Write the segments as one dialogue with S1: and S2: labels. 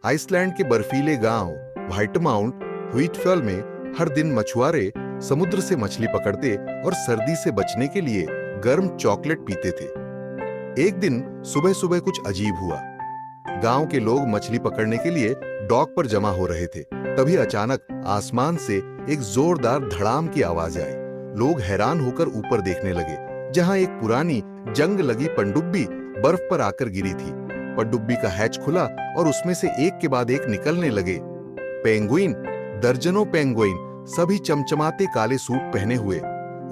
S1: Iceland के बर्फीले गांव व्हाइटमाउंट व्हीटफॉल में हर दिन मछुआरे समुद्र से मछली पकड़ते और सर्दी से बचने के लिए गर्म चॉकलेट पीते थे। एक दिन सुबह सुबह कुछ अजीब हुआ। गांव के लोग मछली पकड़ने के लिए डॉक पर जमा हो रहे थे। तभी अचानक आसमान से एक जोरदार धड़ाम की आवाज आई। लोग हैरान होकर ऊपर देखने लगे, जहां एक पुरानी जंग लगी पनडुब्बी बर्फ पर आकर गिरी थी। पनडुब्बी का हैच खुला और उसमें से एक के बाद एक निकलने लगे। पेंगुइन, दर्जनों पेंगुइन, सभी चमचमाते काले सूट पहने हुए।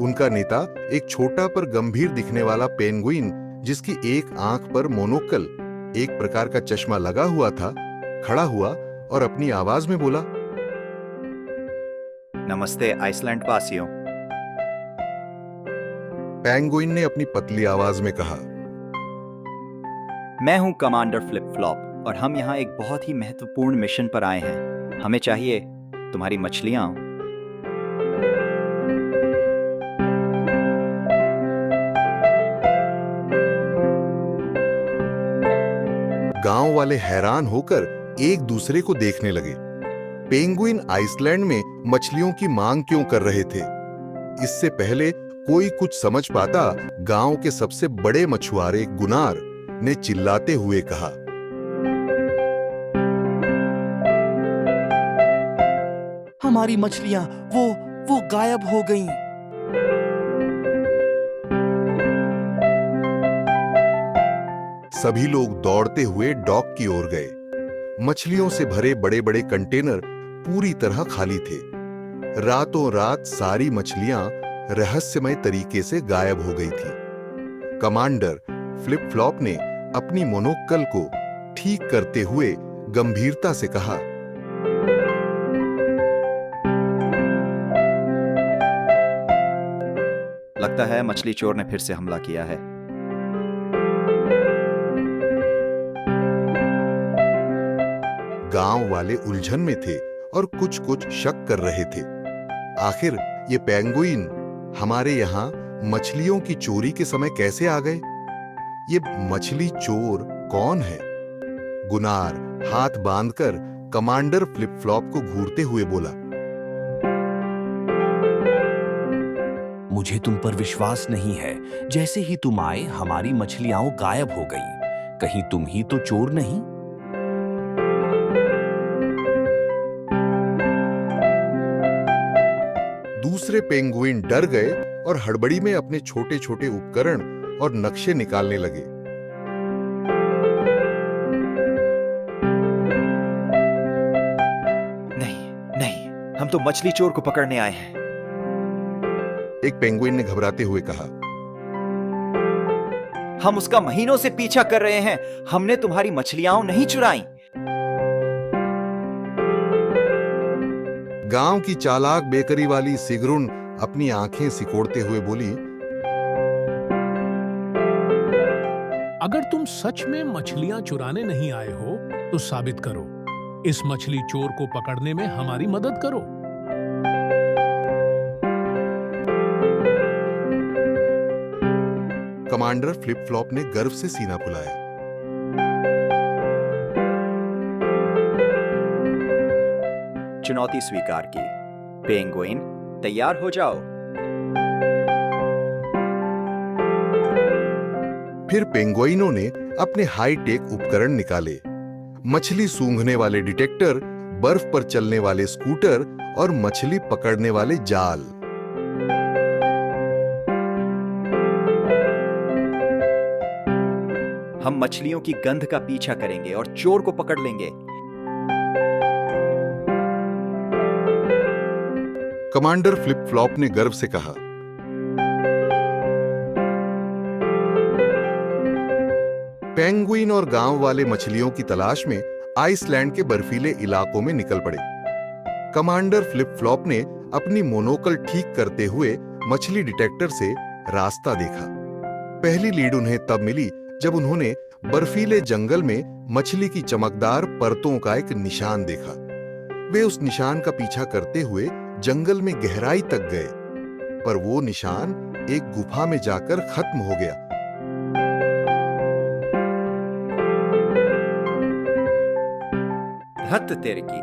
S1: उनका नेता एक छोटा पर गंभीर दिखने वाला पेंगुइन, जिसकी एक आंख पर मोनोकल, एक प्रकार का चश्मा लगा हुआ था, खड़ा हुआ और अपनी आवाज में बोला,
S2: नमस्ते आइसलैंड वासियों।
S1: पेंगुइन ने अपनी पतली आवाज में कहा,
S2: मैं हूं कमांडर फ्लिप फ्लॉप और हम यहाँ एक बहुत ही महत्वपूर्ण मिशन पर आए हैं। हमें चाहिए तुम्हारी मछलियां।
S1: गांव वाले हैरान होकर एक दूसरे को देखने लगे। पेंगुइन आइसलैंड में मछलियों की मांग क्यों कर रहे थे? इससे पहले कोई कुछ समझ पाता, गांव के सबसे बड़े मछुआरे गुनार ने चिल्लाते हुए कहा,
S3: हमारी मछलियां वो गायब हो गईं।
S1: सभी लोग दौड़ते हुए डॉक की ओर गए। मछलियों से भरे बड़े बड़े कंटेनर पूरी तरह खाली थे। रातों रात सारी मछलियां रहस्यमय तरीके से गायब हो गई थी। कमांडर फ्लिप फ्लॉप ने अपनी मोनोकल को ठीक करते हुए गंभीरता से कहा,
S2: लगता है मछली चोर ने फिर से हमला किया है।
S1: गांव वाले उलझन में थे और कुछ कुछ शक कर रहे थे। आखिर ये पेंगुइन हमारे यहाँ मछलियों की चोरी के समय कैसे आ गए? ये मछली चोर कौन है? गुनार हाथ बांधकर कमांडर फ्लिप फ्लॉप को घूरते हुए बोला,
S3: मुझे तुम पर विश्वास नहीं है। जैसे ही तुम आए हमारी मछलियां गायब हो गईं। कहीं तुम ही तो चोर नहीं?
S1: दूसरे पेंगुइन डर गए और हड़बड़ी में अपने छोटे छोटे उपकरण और नक्शे निकालने लगे।
S2: नहीं, हम तो मछली चोर को पकड़ने आए हैं।
S1: एक पेंगुइन ने घबराते हुए कहा,
S2: हम उसका महीनों से पीछा कर रहे हैं। हमने तुम्हारी मछलियां नहीं चुराई।
S1: गांव की चालाक बेकरी वाली सिगरुन अपनी आंखें सिकोड़ते हुए बोली,
S4: अगर तुम सच में मछलियां चुराने नहीं आए हो तो साबित करो। इस मछली चोर को पकड़ने में हमारी मदद करो।
S1: कमांडर फ्लिप फ्लॉप ने गर्व से सीना फुलाया।
S2: चुनौती स्वीकार की। पेंगुइन, तैयार हो जाओ।
S1: फिर पेंगुइनों ने अपने हाईटेक उपकरण निकाले। मछली सूंघने वाले डिटेक्टर, बर्फ पर चलने वाले स्कूटर और मछली पकड़ने वाले जाल।
S2: हम मछलियों की गंध का पीछा करेंगे और चोर को पकड़ लेंगे।
S1: कमांडर फ्लिप फ्लॉप ने गर्व से कहा, पेंगुइन और गांव वाले मछलियों की तलाश में आइसलैंड के बर्फीले इलाकों में निकल पड़े। कमांडर फ्लिप फ्लॉप ने अपनी मोनोकल ठीक करते हुए मछली डिटेक्टर से रास्ता देखा। पहली लीड उन्हें तब मिली जब उन्होंने बर्फीले जंगल में मछली की चमकदार परतों का एक निशान देखा। वे उस निशान का पीछा करते हुए जंगल में गहराई तक गए, पर वो निशान एक गुफा में जाकर खत्म हो गया।
S2: हद तेरे की।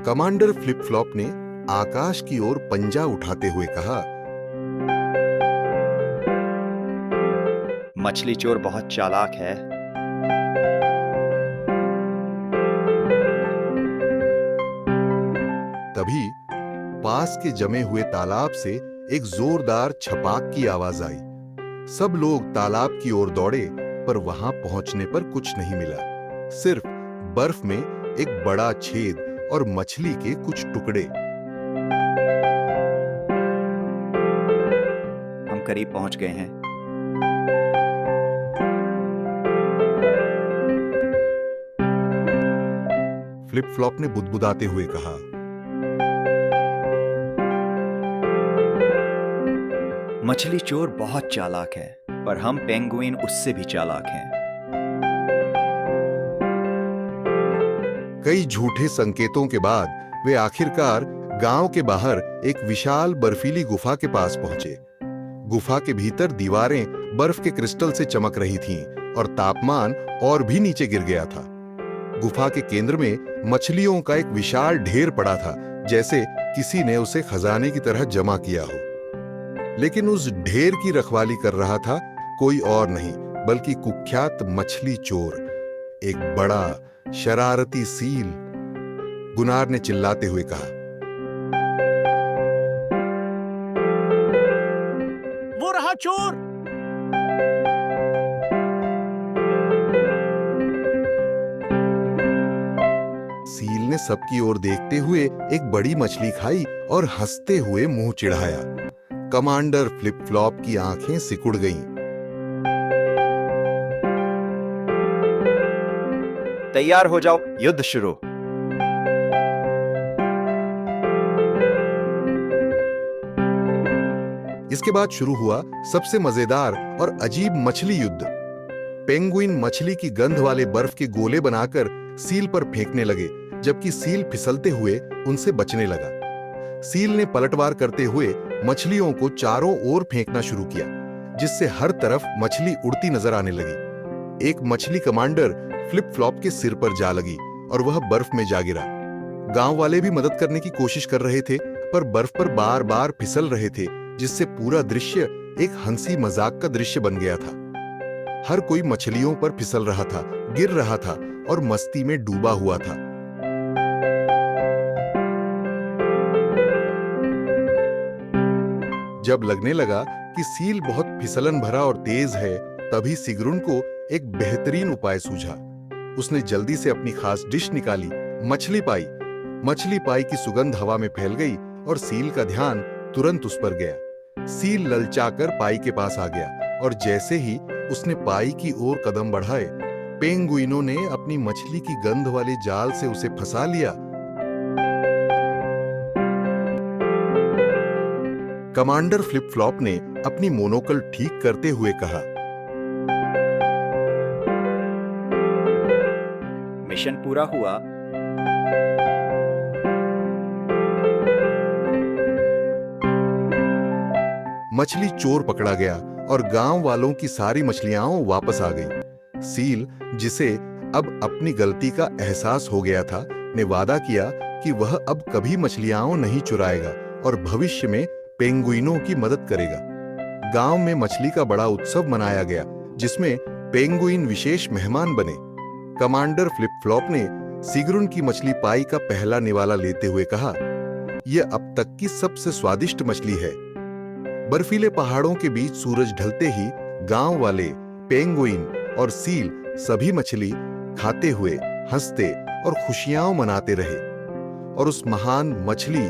S1: कमांडर फ्लिप फ्लॉप ने आकाश की ओर पंजा उठाते हुए कहा,
S2: मछली चोर बहुत चालाक है।
S1: तभी पास के जमे हुए तालाब से एक जोरदार छपाक की आवाज आई। सब लोग तालाब की ओर दौड़े, पर वहां पहुंचने पर कुछ नहीं मिला, सिर्फ बर्फ में एक बड़ा छेद और मछली के कुछ टुकड़े।
S2: हम करीब पहुंच गए हैं।
S1: फ्लिप फ्लॉप ने बुदबुदाते हुए कहा,
S2: मछली चोर बहुत चालाक है, पर हम पेंगुइन उससे भी चालाक हैं।
S1: कई झूठे संकेतों के बाद वे आखिरकार गांव के बाहर एक विशाल बर्फीली गुफा के पास पहुंचे। गुफा के भीतर दीवारें बर्फ के क्रिस्टल से चमक रही थीं और तापमान और भी नीचे गिर गया था। गुफा के केंद्र में मछलियों का एक विशाल ढेर पड़ा था, जैसे किसी ने उसे खजाने की तरह जमा किया हो। लेकिन उस ढेर की रखवाली कर रहा था कोई और नहीं, बल्कि कुख्यात मछली चोर, एक बड़ा शरारती सील। गुनार ने चिल्लाते हुए कहा,
S4: वो रहा चोर।
S1: सील ने सबकी ओर देखते हुए एक बड़ी मछली खाई और हंसते हुए मुंह चिढ़ाया। कमांडर फ्लिप फ्लॉप की आंखें सिकुड़ गईं।
S2: तैयार हो जाओ, युद्ध शुरू।
S1: इसके बाद शुरू हुआ सबसे मजेदार और अजीब मछली युद्ध। पेंगुइन मछली की गंध वाले बर्फ के गोले बनाकर सील पर फेंकने लगे, जबकि सील फिसलते हुए उनसे बचने लगा। सील ने पलटवार करते हुए मछलियों को चारों ओर फेंकना शुरू किया, जिससे हर तरफ मछली उड़ती नजर आने लगी। एक मछली कमांडर फ्लिप फ्लॉप के सिर पर जा लगी और वह बर्फ में जा गिरा। गांव वाले भी मदद करने की कोशिश कर रहे थे, पर बर्फ पर बार बार फिसल रहे थे, जिससे पूरा दृश्य एक हंसी मजाक का दृश्य बन गया था। हर कोई मछलियों पर फिसल रहा था, गिर रहा था और मस्ती में डूबा हुआ था। जब लगने लगा कि सील बहुत फिसलन भरा और तेज है, तभी सिगरुन को एक बेहतरीन उपाय सूझा। उसने जल्दी से अपनी खास डिश निकाली, मछली पाई। मछली पाई की सुगंध हवा में फैल गई और सील का ध्यान तुरंत उस पर गया। सील ललचाकर पाई के पास आ गया और जैसे ही उसने पाई की ओर कदम बढ़ाए, पेंगुइनों ने अपनी मछली की गंध वाले जाल से उसे फंसा लिया। कमांडर फ्लिप फ्लॉप ने अपनी मोनोकल ठीक करते हुए कहा,
S2: मिशन पूरा हुआ।
S1: मछली चोर पकड़ा गया और गांव वालों की सारी मछलियां वापस आ गईं। सील, जिसे अब अपनी गलती का एहसास हो गया था, ने वादा किया कि वह अब कभी मछलियां नहीं चुराएगा और भविष्य में पेंगुइनों की मदद करेगा। गांव में मछली का बड़ा उत्सव मनाया गया, जिसमें पेंगुइन विशेष मेहमान बने। कमांडर फ्लिप फ्लॉप ने सिगरुन की मछली पाई का पहला निवाला लेते हुए कहा, यह अब तक की सबसे स्वादिष्ट मछली है। बर्फीले पहाड़ों के बीच सूरज ढलते ही गांव वाले, पेंगुइन और सील सभी मछली खाते हुए, हंसते और खुशियां मनाते रहे। और उस महान मछली